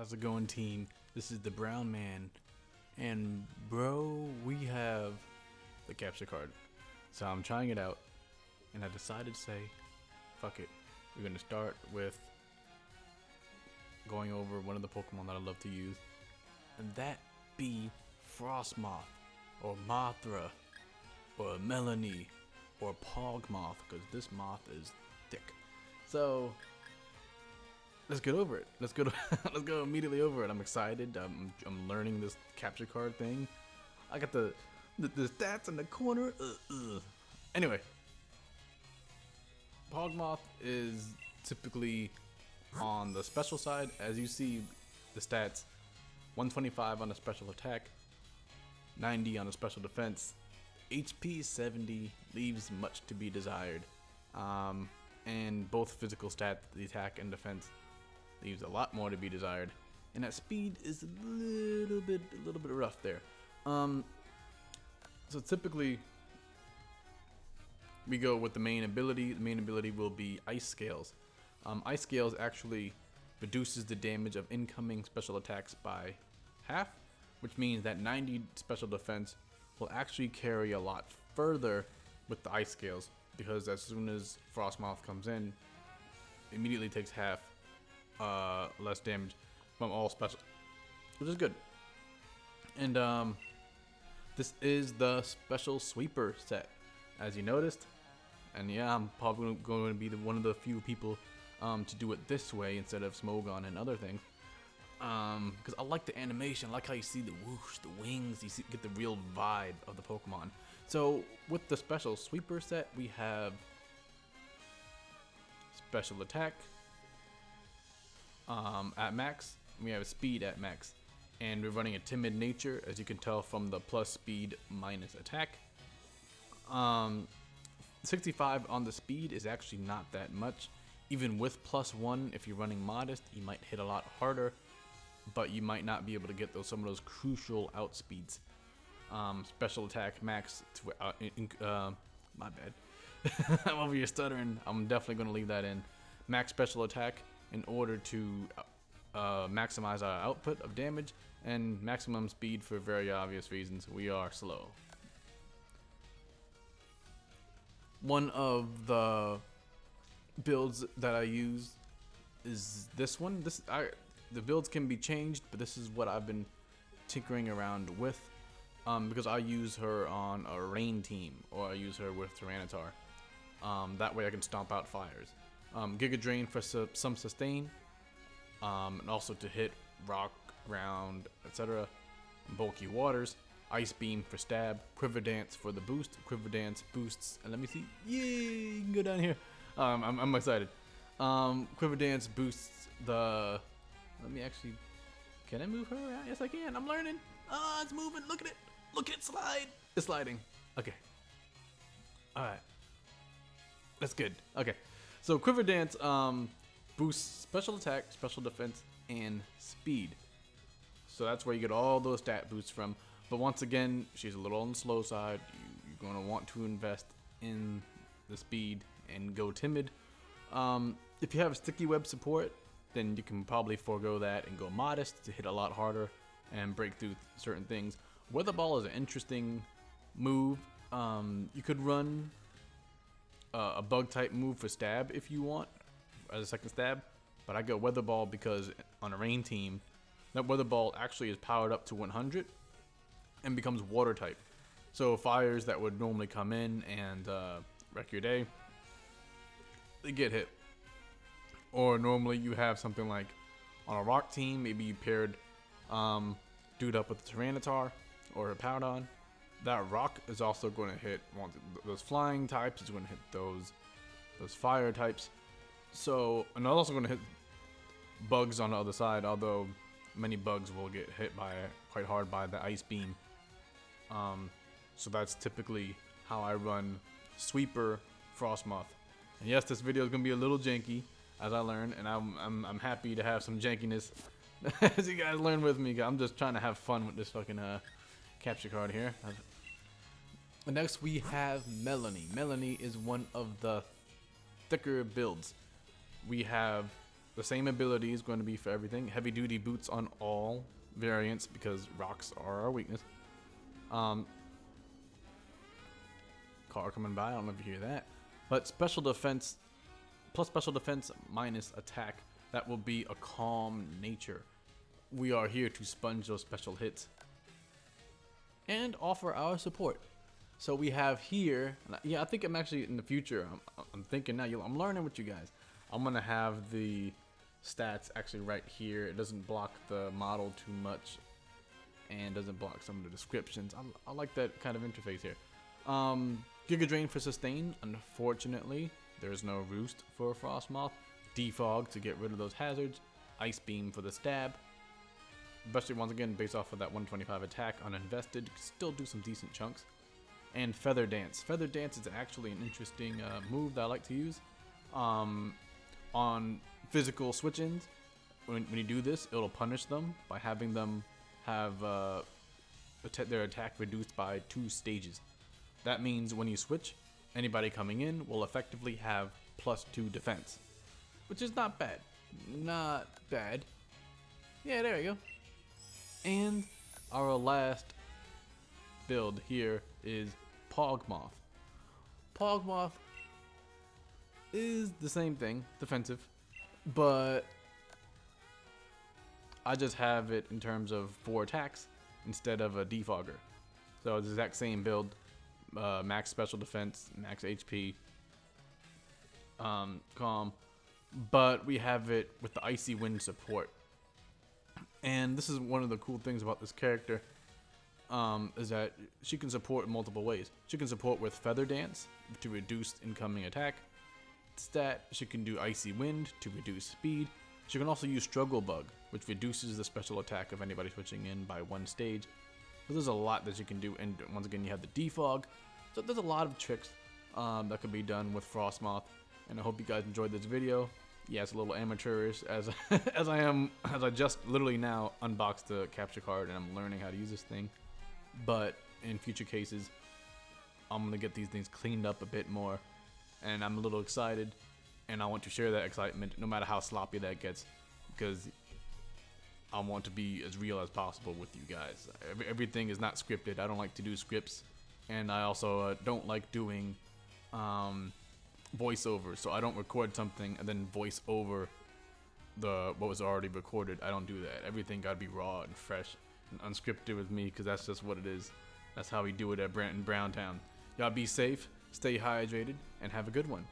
How's it going, team? This is the Brown Man, and bro, we have the capture card. So I'm trying it out, and I decided to say, fuck it. We're gonna start with going over one of the Pokemon that I love to use, and that be Frosmoth, or Mothra, or Melanie, or Pogmoth, because this moth is thick. So let's get over it. Let's go. Let's go immediately over it. I'm excited. I'm learning this capture card thing. I got the stats in the corner. Anyway, Pogmoth is typically on the special side. As you see, the stats: 125 on the special attack, 90 on the special defense, HP 70, leaves much to be desired. And both physical stats, the attack and defense, leaves a lot more to be desired. And that speed is a little bit rough there. So typically we go with the main ability. The main ability will be Ice Scales. Ice Scales actually reduces the damage of incoming special attacks by half, which means that 90 special defense will actually carry a lot further with the Ice Scales, because as soon as Frosmoth comes in, it immediately takes half less damage from all special, which is good. And this is the special sweeper set, as you noticed. And yeah, I'm probably going to be one of the few people to do it this way instead of Smogon and other things. Because I like the animation. I like how you see the whoosh, the wings. You get the real vibe of the Pokemon. So with the special sweeper set, we have special attack at max. We have speed at max, and we're running a timid nature, as you can tell from the plus speed minus attack. 65 on the speed is actually not that much. Even with +1, if you're running modest, you might hit a lot harder, but you might not be able to get some of those crucial outspeeds. Special attack max to my bad. I'm over here stuttering. I'm definitely going to leave that in. Max special attack in order to maximize our output of damage, and maximum speed for very obvious reasons. We are slow. One of the builds that I use is this one. The builds can be changed, but this is what I've been tinkering around with, because I use her on a rain team, or I use her with Tyranitar. That way I can stomp out fires. Giga Drain for some sustain, and also to hit rock, ground, etc. Bulky waters. Ice Beam for stab. Quiver Dance for the boost. Quiver Dance boosts, and let me see. Yay! You can go down here. I'm excited. Quiver Dance boosts the. Let me actually. Can I move her around? Yes, I can. I'm learning. It's moving. Look at it. Look at it slide. It's sliding. Okay. All right. That's good. Okay. So Quiver Dance boosts special attack, special defense, and speed. So that's where you get all those stat boosts from. But once again, she's a little on the slow side. You're going to want to invest in the speed and go timid. If you have sticky web support, then you can probably forego that and go modest to hit a lot harder and break through certain things. Weather Ball is an interesting move. You could run a bug type move for stab if you want as a second stab, but I go Weather Ball because on a rain team, that Weather Ball actually is powered up to 100 and becomes water type. So fires that would normally come in and wreck your day, they get hit. Or normally you have something like on a rock team, maybe you paired dude up with a Tyranitar or a Powdon. That rock is also going to hit those flying types. Is going to hit those fire types. So, and also going to hit bugs on the other side. Although many bugs will get hit quite hard by the Ice Beam. So that's typically how I run Sweeper Frosmoth. And yes, this video is going to be a little janky, as I learn, and I'm happy to have some jankiness as you guys learn with me. I'm just trying to have fun with this fucking capture card here. Next we have Melanie. Melanie is one of the thicker builds. We have the same ability is going to be for everything. Heavy duty boots on all variants because rocks are our weakness. Car coming by, I don't know if you hear that. But special defense, plus special defense minus attack, that will be a calm nature. We are here to sponge those special hits and offer our support. So we have here, yeah, I think I'm actually in the future, I'm thinking now, I'm learning with you guys. I'm gonna have the stats actually right here. It doesn't block the model too much and doesn't block some of the descriptions. I like that kind of interface here. Giga Drain for sustain. Unfortunately, there's no Roost for Frosmoth. Defog to get rid of those hazards. Ice Beam for the stab. Especially once again based off of that 125 attack uninvested. You can still do some decent chunks. And Feather Dance. Feather Dance is actually an interesting move that I like to use. On physical switch-ins, when you do this, it'll punish them by having them have their attack reduced by 2 stages. That means when you switch, anybody coming in will effectively have +2 defense, which is not bad. Not bad. Yeah, there we go. And our last build here is Frosmoth. Frosmoth is the same thing, defensive, but I just have it in terms of 4 attacks instead of a defogger. So it's the exact same build, max special defense, max HP, calm, but we have it with the Icy Wind support. And this is one of the cool things about this character, is that she can support in multiple ways. She can support with Feather Dance to reduce incoming attack stat. She can do Icy Wind to reduce speed. She can also use Struggle Bug, which reduces the special attack of anybody switching in by 1 stage. So there's a lot that you can do, and once again you have the defog. So there's a lot of tricks that could be done with Frosmoth, and I hope you guys enjoyed this video. Yeah, it's a little amateurish as as I just literally now unboxed the capture card and I'm learning how to use this thing. But in future cases, I'm gonna get these things cleaned up a bit more, and I'm a little excited, and I want to share that excitement no matter how sloppy that gets, because I want to be as real as possible with you guys. Everything is not scripted. I don't like to do scripts, and I also don't like doing voiceover. So I don't record something and then voice over what was already recorded. I don't do that. Everything gotta be raw and fresh and unscripted with me, because that's just what it is. That's how we do it at Brant and Browntown. Y'all be safe, stay hydrated, and have a good one.